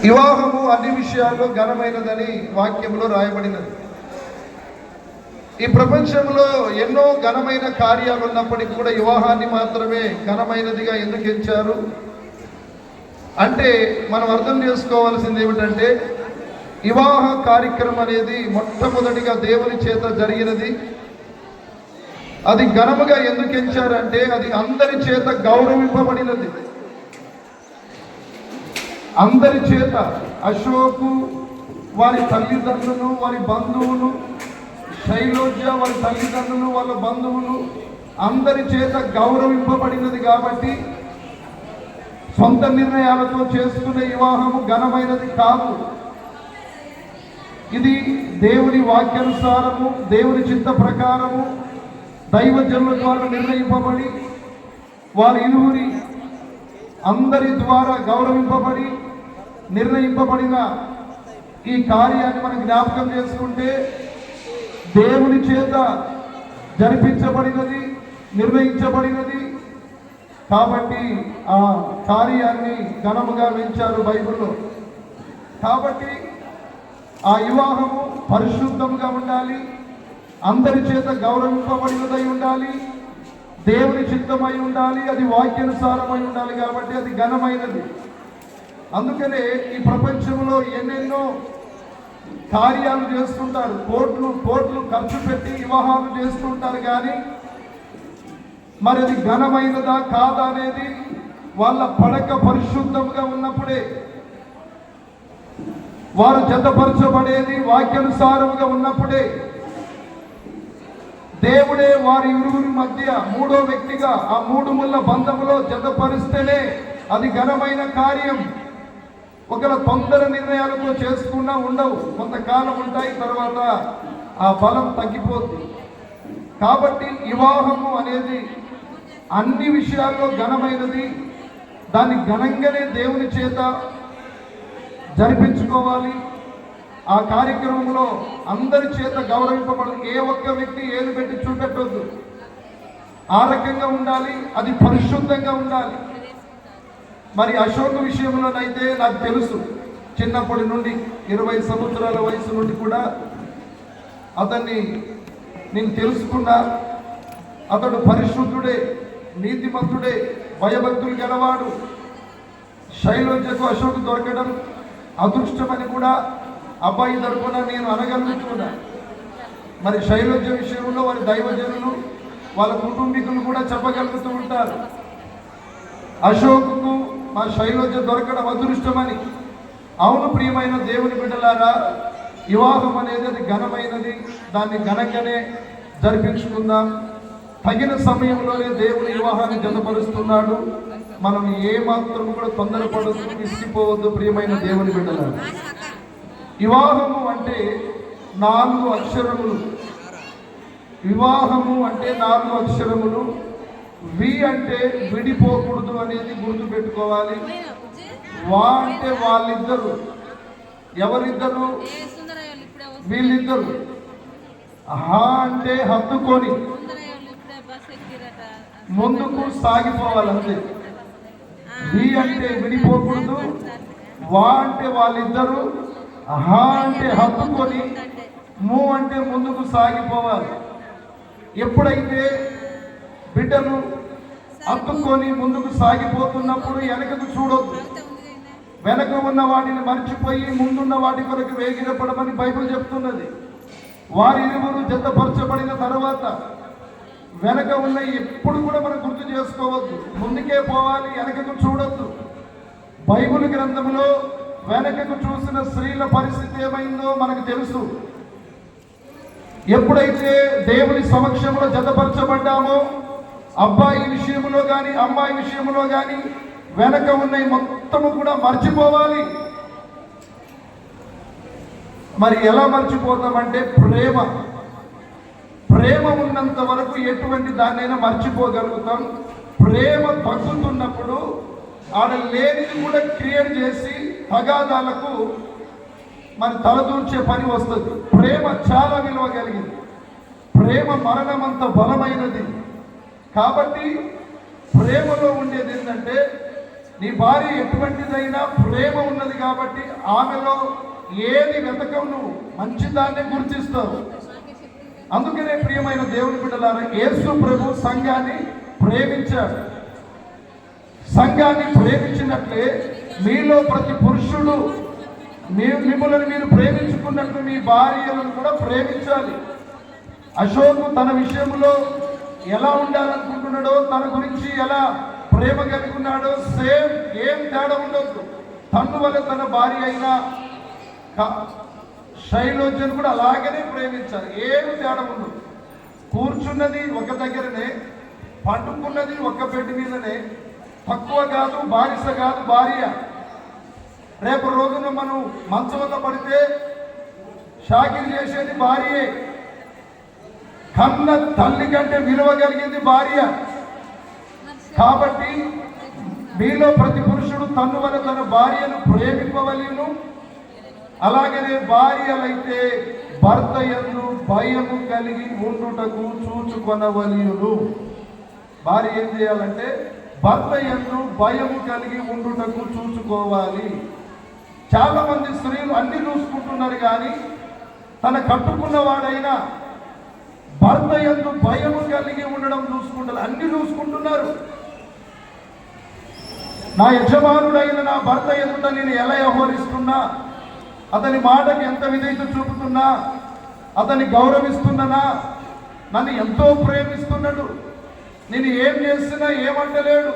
వివాహము అన్ని విషయాల్లో ఘనమైనదని వాక్యంలో రాయబడినది. ఈ ప్రపంచంలో ఎన్నో ఘనమైన కార్యాలు ఉన్నప్పటికీ కూడా వివాహాన్ని మాత్రమే ఘనమైనదిగా ఎందుకు ఎంచారు అంటే మనం అర్థం చేసుకోవాల్సింది ఏమిటంటే, వివాహ కార్యక్రమం అనేది మొట్టమొదటిగా దేవుని చేత జరిగినది. అది ఘనముగా ఎందుకు ఎంచారంటే అది అందరి చేత గౌరవింపబడినది. అందరి చేత అశోకు వారి తల్లిదండ్రులు, వారి బంధువులు, శైలోజ్య వారి తల్లిదండ్రులు, వాళ్ళ బంధువులు అందరి చేత గౌరవింపబడినది. కాబట్టి సొంత నిర్ణయాలతో చేసుకునే వివాహము ఘనమైనది కాదు. ఇది దేవుని వాక్యానుసారము, దేవుని చిత్త ప్రకారము దైవజనుల ద్వారా నిర్ణయింపబడి వారి ఇరువురి అందరి ద్వారా గౌరవింపబడి నిర్ణయింపబడిన ఈ కార్యాన్ని మనం జ్ఞాపకం చేసుకుంటే దేవుని చేత జరిపించబడినది, నిర్ణయించబడినది. కాబట్టి ఆ కార్యాన్ని ఘనముగా వెంచారు బైబిల్లో. కాబట్టి ఆ వివాహము పరిశుద్ధంగా ఉండాలి, అందరి చేత గౌరవింపబడినదై ఉండాలి, దేవుని చిత్తమై ఉండాలి, అది వాక్యానుసారమై ఉండాలి. కాబట్టి అది ఘనమైనది. అందుకనే ఈ ప్రపంచంలో ఎన్నెన్నో కార్యాలు చేస్తుంటారు, కోట్లు ఖర్చు పెట్టి వివాహాలు చేస్తుంటారు. కానీ మరి అది ఘనమైనదా కాదా అనేది వాళ్ళ పడక పరిశుద్ధంగా ఉన్నప్పుడే, వారు జతపరచబడేది వాక్యానుసారముగా ఉన్నప్పుడే, దేవుడే వారి ఇరువురి మధ్య మూడో వ్యక్తిగా ఆ మూడు ముళ్ళ బంధములో జతపరిస్తేనే అది ఘనమైన కార్యం. ఒకవేళ తొందర నిర్ణయాలతో చేసుకున్నా ఉండవు, కొంతకాలం ఉంటాయి, తర్వాత ఆ బలం తగ్గిపోతుంది. కాబట్టి వివాహము అనేది అన్ని విషయాల్లో ఘనమైనది. దాన్ని ఘనంగానే దేవుని చేత జరిపించుకోవాలి. ఆ కార్యక్రమంలో అందరి చేత గౌరవింపబడదు. ఏ ఒక్క వ్యక్తి ఏలు పెట్టి చూపెట్టొద్దు. ఆ రకంగా ఉండాలి, అది పరిశుద్ధంగా ఉండాలి. మరి అశోక్ విషయంలోనైతే నాకు తెలుసు, చిన్నప్పటి నుండి 20 సంవత్సరాల వయసు నుండి కూడా అతన్ని నేను తెలుసుకున్నా. అతడు పరిశుద్ధుడే, నీతిమంతుడే, భయభక్తులు గలవాడు. శైలోజ్యకు అశోక్ దొరకడం అదృష్టమని కూడా అబ్బాయి తరపున నేను అనగలుగుతున్నా. మరి శైలోజ్య విషయంలో వారి దైవజనులు, వాళ్ళ కుటుంబీకులు కూడా చెప్పగలుగుతూ ఉంటారు, అశోకుకు మా శైలోజ్య దొరకడం అదృష్టమని. అవును ప్రియమైన దేవుని బిడ్డలారా, వివాహం అనేది అది ఘనమైనది. దాన్ని ఘనంగానే జరిపించుకుందాం. తగిన సమయంలోనే దేవుని వివాహాన్ని జతపరుస్తున్నాడు. మనం ఏమాత్రం కూడా తొందరపడద్దు, విసిగిపోవద్దు ప్రియమైన దేవుని బిడ్డలారా. వివాహము అంటే 4 అక్షరములు. వివాహము అంటే 4 అక్షరములు. వి అంటే విడిపోకూడదు అనేది గుర్తుపెట్టుకోవాలి. వా అంటే వాళ్ళిద్దరు. ఎవరిద్దరు? వీళ్ళిద్దరు. హా అంటే హత్తుకొని ముందుకు సాగిపోవాలి అంతే. వి అంటే విడిపోకూడదు, వా అంటే వాళ్ళిద్దరు, హా అంటే హత్తుకొని, ము అంటే ముందుకు సాగిపోవాలి. ఎప్పుడైతే బిడ్డలు హత్తుకొని ముందుకు సాగిపోతున్నప్పుడు వెనకకు చూడొద్దు. వెనక ఉన్న వాటిని మర్చిపోయి ముందున్న వాటి కొరకు వేగిరపడమని బైబిల్ చెప్తున్నది. వారి ఇరువురు జతపరచబడిన తర్వాత వెనక ఉన్న ఎప్పుడు కూడా మనం గుర్తు చేసుకోవద్దు. ముందుకే పోవాలి, వెనకకు చూడొద్దు. బైబిల్ గ్రంథంలో వెనకకు చూసిన స్త్రీల పరిస్థితి ఏమైందో మనకు తెలుసు. ఎప్పుడైతే దేవుని సమక్షంలో జతపరచబడ్డామో అబ్బాయి విషయంలో కానీ అమ్మాయి విషయంలో కానీ వెనక ఉన్న మొత్తము కూడా మర్చిపోవాలి. మరి ఎలా మర్చిపోతామంటే ప్రేమ ఉన్నంత వరకు ఎటువంటి దాన్నైనా మర్చిపోగలుగుతాం. ప్రేమ తగ్గుతున్నప్పుడు ఆడ లేనిది కూడా క్రియేట్ చేసి తగాదాలకు మరి తలదూర్చే పని వస్తుంది. ప్రేమ చాలా విలువ కలిగింది. ప్రేమ మరణమంత బలమైనది. కాబట్టి ప్రేమలో ఉండేది ఏంటంటే నీ భార్య ఎటువంటిదైనా ప్రేమ ఉన్నది కాబట్టి ఆమెలో ఏది వెతకవు, నువ్వు మంచిదాన్ని గుర్తిస్తావు. అందుకనే ప్రియమైన దేవుని బిడ్డలారా, యేసు ప్రభు సంఘాన్ని ప్రేమించాడు. సంఘాన్ని ప్రేమించినట్లే మీలో ప్రతి పురుషుడు మిమ్మల్ని మీరు ప్రేమించుకున్నట్లు మీ భార్యలను కూడా ప్రేమించాలి. అశోక్ తన విషయంలో ఎలా ఉండాలనుకుంటున్నాడో, తన గురించి ఎలా ప్రేమ కలిగి ఉన్నాడో సేమ్, ఏం తేడా ఉండొద్దు. తను వల్ల తన భార్య అయినా శైలోజను కూడా అలాగనే ప్రేమించాలి, ఏమి తేడా ఉండదు. కూర్చున్నది ఒక దగ్గరనే, పండుకున్నది ఒక్క బెడ్ మీదనే, తక్కువ కాదు, బానిస కాదు భార్య. రేపు రోజున మనం మంచంలో పడితే షాకిరి చేసేది భార్యే. కన్న తల్లి కంటే విలువ కలిగింది భార్య. కాబట్టి మీలో ప్రతి పురుషుడు తను వల్ల తన భార్యను ప్రేమింపవలెను. అలాగనే భార్యలైతే భర్త యందు భయము కలిగి ఉండుటకు చూచుకొనవలెను. భార్య ఏం చేయాలంటే భర్త యందు భయము కలిగి ఉండుటకు చూసుకోవాలి. చాలా మంది స్త్రీలు అన్ని చూసుకుంటున్నారు, కానీ తన కట్టుకున్నవాడైనా భర్త యందు భయము కలిగి ఉండడం చూసుకుంటారు. అన్ని చూసుకుంటున్నారు. నా యజమానుడైన నా భర్త ఎదుట నేను ఎలా వ్యవహరిస్తున్నా, అతని మాటకి ఎంత విధేయత చూపుతున్నా, అతన్ని గౌరవిస్తున్నానా, నన్ను ఎంతో ప్రేమిస్తున్నాడు, నేను ఏం చేసినా ఏమంటలేడు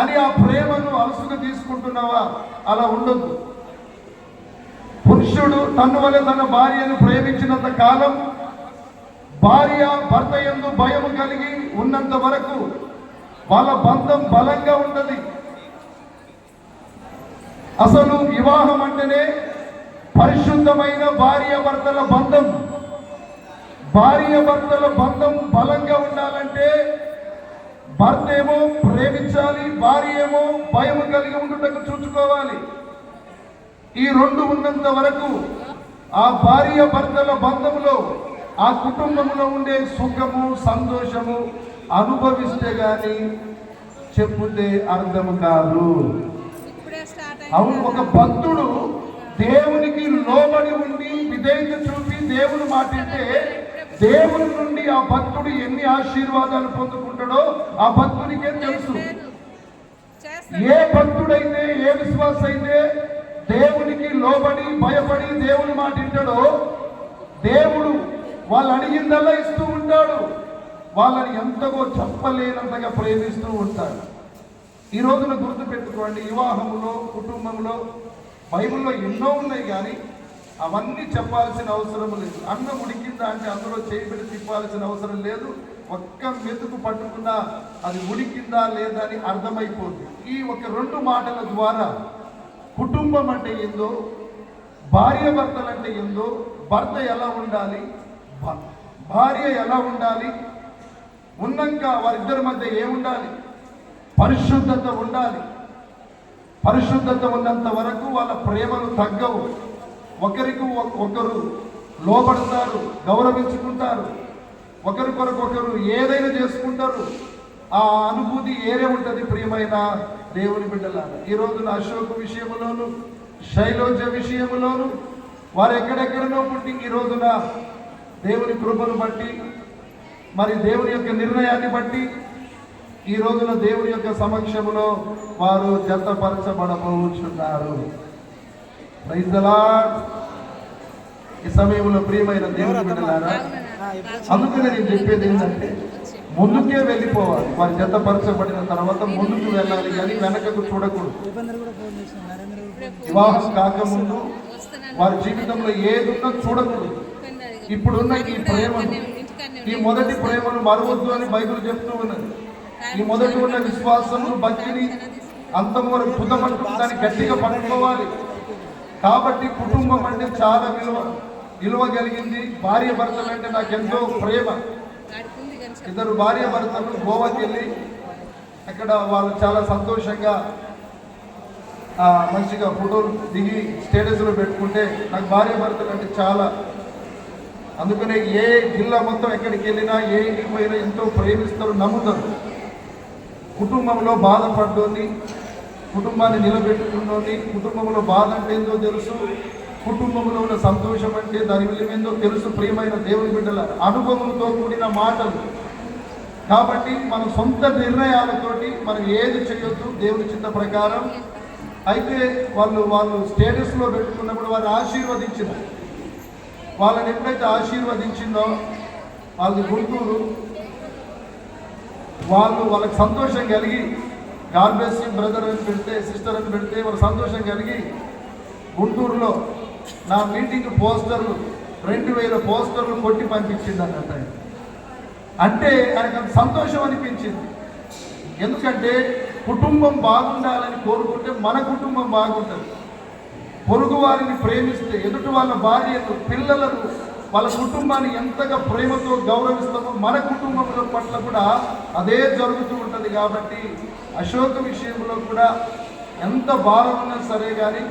అని ఆ ప్రేమను అలసుగా తీసుకుంటున్నావా? అలా ఉండొద్దు. పురుషుడు తన వల్ల తన భార్యను ప్రేమించినంత కాలం, భార్య భర్త యందు భయము కలిగి ఉన్నంత వరకు వాళ్ళ బంధం బలంగా ఉంటుంది. అసలు వివాహం అంటేనే పరిశుద్ధమైన భార్య భర్తల బంధం. భార్య భర్తల బంధం బలంగా ఉండాలంటే భర్త ఏమో ప్రేమించాలి, భార్య ఏమో భయము కలిగి ఉండుటకు చూసుకోవాలి. ఈ రెండు ఉన్నంత వరకు ఆ భార్య భర్తల బంధంలో, ఆ కుటుంబంలో ఉండే సుఖము సంతోషము అనుభవిస్తే గాని చెప్పుతే అర్థము కాదు. అవును, ఒక భక్తుడు దేవునికి లోబడి ఉండి విధేయత చూపి దేవుని మాటింటే దేవుని నుండి ఆ భక్తుడు ఎన్ని ఆశీర్వాదాలు పొందుకుంటాడో ఆ భక్తునికే తెలుసు. ఏ భక్తుడైతే, ఏ విశ్వాస అయితే దేవునికి లోబడి భయపడి దేవుని మాటింటాడో దేవుడు వాళ్ళు అడిగిందల్లా ఇస్తూ ఉంటాడు. వాళ్ళని ఎంతగో చెప్పలేనంతగా ప్రేమిస్తూ ఉంటాడు. ఈ రోజున గుర్తుపెట్టుకోండి, వివాహంలో కుటుంబంలో బైబిల్లో ఎన్నో ఉన్నాయి, కానీ అవన్నీ చెప్పాల్సిన అవసరం లేదు. అన్నం ఉడికిందా అంటే అందులో చేయబెట్టి తిప్పాల్సిన అవసరం లేదు. ఒక్క మెతుకు పట్టుకున్నా అది ఉడికిందా లేదా అని అర్థమైపోతుంది. ఈ ఒక రెండు మాటల ద్వారా కుటుంబం అంటే ఏందో, భార్య భర్తలు అంటే ఏందో, భర్త ఎలా ఉండాలి, భార్య ఎలా ఉండాలి, ఉన్నాక వారిద్దరి మధ్య ఏముండాలి, పరిశుద్ధత ఉండాలి. పరిశుద్ధత ఉన్నంత వరకు వాళ్ళ ప్రేమలు తగ్గవు. ఒకరికి ఒకరు లోబడతారు, గౌరవించుకుంటారు, ఒకరికొరకొకరు ఏదైనా చేసుకుంటారు. ఆ అనుభూతి ఏరే ఉంటుంది. ప్రియమైన దేవుని బిడ్డలారా, ఈ రోజున అశోక్ విషయంలోను శైలోజ విషయంలోను వారు ఎక్కడెక్కడనో పుట్టి ఈ రోజున దేవుని కృపను బట్టి, మరి దేవుని యొక్క నిర్ణయాన్ని బట్టి ఈ రోజున దేవుని యొక్క సమక్షంలో వారు జతపరచబడబోచున్నారు. Praise the lord. ఈ సమయంలో ప్రియమైన దేవుని బిడ్డలారా, అందుకనే నేను చెప్పేది ఏంటంటే ముందుకే వెళ్ళిపోవాలి. వారి జతపరచబడిన తర్వాత ముందుకు వెళ్ళాలి, కానీ వెనకకు చూడకూడదు. వివాహం కాకముందు వారి జీవితంలో ఏదున్నా చూడకూడదు. ఇప్పుడున్న ఈ ప్రేమను, ఈ మొదటి ప్రేమను మరవద్దు అని బైబిల్ చెప్తూ ఉన్నది. ఈ మొదటి ఉన్న విశ్వాసము భక్తిని అంతం వరకు దాన్ని గట్టిగా పట్టుకోవాలి. కాబట్టి కుటుంబం అంటే చాలా విలువ కలిగింది. భార్య భర్తలు అంటే నాకు ఎంతో ప్రేమ. ఇద్దరు భార్య భర్తలు గోవాకి వెళ్ళి అక్కడ వాళ్ళు చాలా సంతోషంగా మంచిగా ఫోటోలు దిగి స్టేటస్లో పెట్టుకుంటే నాకు భార్య భర్తలు అంటే చాలా. అందుకనే ఏ జిల్లా మొత్తం ఎక్కడికి వెళ్ళినా, ఏ ఇంటికి పోయినా ఎంతో ప్రేమిస్తారు, నమ్ముతారు. కుటుంబంలో బాధపడ్డోని కుటుంబాన్ని నిలబెట్టుకున్నోని, కుటుంబంలో బాధ అంటే ఏందో తెలుసు, కుటుంబంలో ఉన్న సంతోషం అంటే దాని విలువేందో తెలుసు. ప్రియమైన దేవుని బిడ్డల అనుభవంతో కూడిన మాటలు కాబట్టి మన సొంత నిర్ణయాలతోటి మనం ఏది చేయొద్దు దేవుని చిత్త ప్రకారం. అయితే వాళ్ళు స్టేటస్లో పెట్టుకున్నప్పుడు వారిని ఆశీర్వదించిన వాళ్ళని ఎప్పుడైతే ఆశీర్వదించిందో వాళ్ళది గుంటూరు, వాళ్ళకి సంతోషం కలిగి గాడ్ బ్లెస్ యు బ్రదర్ అని పెడితే, సిస్టర్ అని పెడితే వాళ్ళ సంతోషం కలిగి గుంటూరులో నా మీటింగ్ పోస్టర్లు 2000 పోస్టర్లు కొట్టి పంపించింది అన్నట్టు. అంటే ఆయనకు అంత సంతోషం అనిపించింది. ఎందుకంటే కుటుంబం బాగుండాలని కోరుకుంటే మన కుటుంబం బాగుంటుంది. పొరుగు వారిని ప్రేమిస్తే, ఎదుటి వాళ్ళ భార్యను, పిల్లలను, వాళ్ళ కుటుంబాన్ని ఎంతగా ప్రేమతో గౌరవిస్తామో మన కుటుంబంలో పట్ల కూడా అదే జరుగుతూ ఉంటుంది. కాబట్టి అశోక్ విషయంలో కూడా ఎంత భారం ఉన్నా సరే కానీ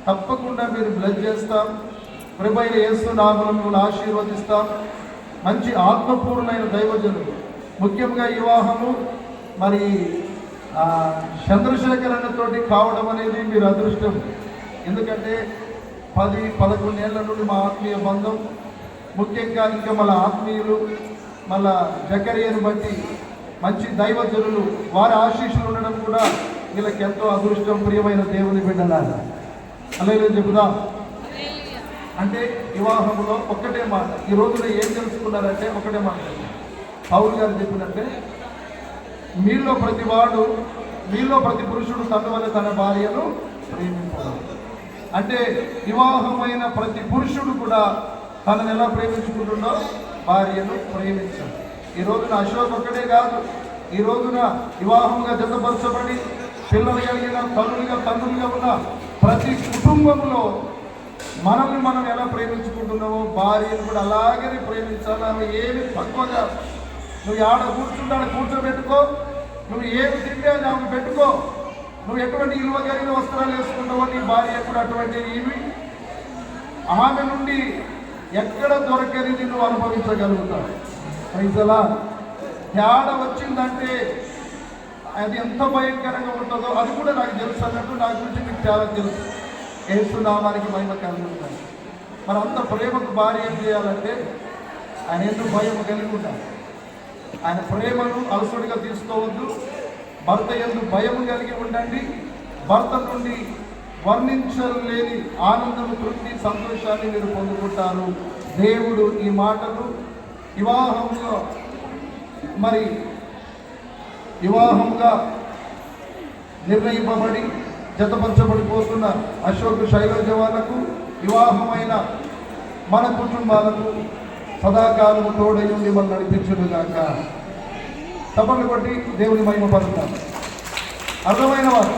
తప్పకుండా మీరు బ్లెస్ చేస్తాం. ప్రభువైన యేసు నామములో మిమ్మల్ని ఆశీర్వదిస్తాం. మంచి ఆత్మపూర్ణమైన దైవజనులు, ముఖ్యంగా వివాహము మరి చంద్రశేఖర్ అన్నతోటి కావడం అనేది మీరు అదృష్టం. ఎందుకంటే 10-11 ఏళ్ల నుండి మా ఆత్మీయ బంధం, ముఖ్యంగా ఇంకా మళ్ళీ ఆత్మీయులు మళ్ళా జకరియను బట్టి మంచి దైవజనులు వారి ఆశీస్సులు ఉండడం కూడా వీళ్ళకి ఎంతో అదృష్టం. ప్రియమైన దేవుని బిడ్డలారా అలాగే చెబుదాం. అంటే వివాహంలో ఒక్కటే మాట, ఈ రోజున ఏం తెలుసుకున్నారంటే ఒకటే మాట పౌలు గారు చెప్పినట్టే, మీలో ప్రతి పురుషుడు తన వల్ల తన భార్యను ప్రేమించాలి. అంటే వివాహమైన ప్రతి పురుషుడు కూడా తనను ఎలా ప్రేమించుకుంటుండో భార్యను ప్రేమించాలి. ఈ రోజున అశోక్ ఒక్కడే కాదు, ఈ రోజున వివాహంగా జతపరచబడి పిల్లలు కలిగిన తండ్రులుగా ఉన్న ప్రతి కుటుంబంలో మనల్ని మనం ఎలా ప్రేమించుకుంటున్నామో భార్యను కూడా అలాగే ప్రేమించాలి. ఆమె ఏమి తక్కువగా, నువ్వు ఆడ కూర్చోబెట్టుకో, నువ్వు ఏమి తింటే అది ఆమె పెట్టుకో, నువ్వు ఎటువంటి ఇలువ కలిగిన వస్త్రాలు వేసుకుంటావో నీ భార్య కూడా అటువంటి ఇవి ఆమె నుండి ఎక్కడ దొరకనిది నువ్వు అనుభవించగలుగుతావు. పైసలా తేడా వచ్చిందంటే అది ఎంత భయంకరంగా ఉంటుందో అది కూడా నాకు తెలుసు అన్నట్టు నా గురించి మీకు చాలా తెలుసు. యేసు నామానికి మహిమ కలుగుతాను. మరి అంత ప్రేమకు భార్య ఏం చేయాలంటే ఆయన ఎందుకు భయం కలిగి ఉండాలి. ఆయన ప్రేమను అలసుడిగా తీసుకోవద్దు. భర్త ఎందుకు భయం కలిగి ఉండండి. భర్త నుండి వర్ణించలేని ఆనందము, తృప్తి, సంతోషాన్ని మీరు పొందుకుంటారు. దేవుడు ఈ మాటలు వివాహంగా నిర్ణయింపబడి జతపరచబడిపోతున్న అశోక్ శైలజ వాళ్ళకు, వివాహమైన మన కుటుంబాలకు సదాకాలము తోడై ఉండి మనం నడిపించుగాక. తప్పని కొట్టి దేవుని మహిమ పరుతాం. అర్థమైన వారు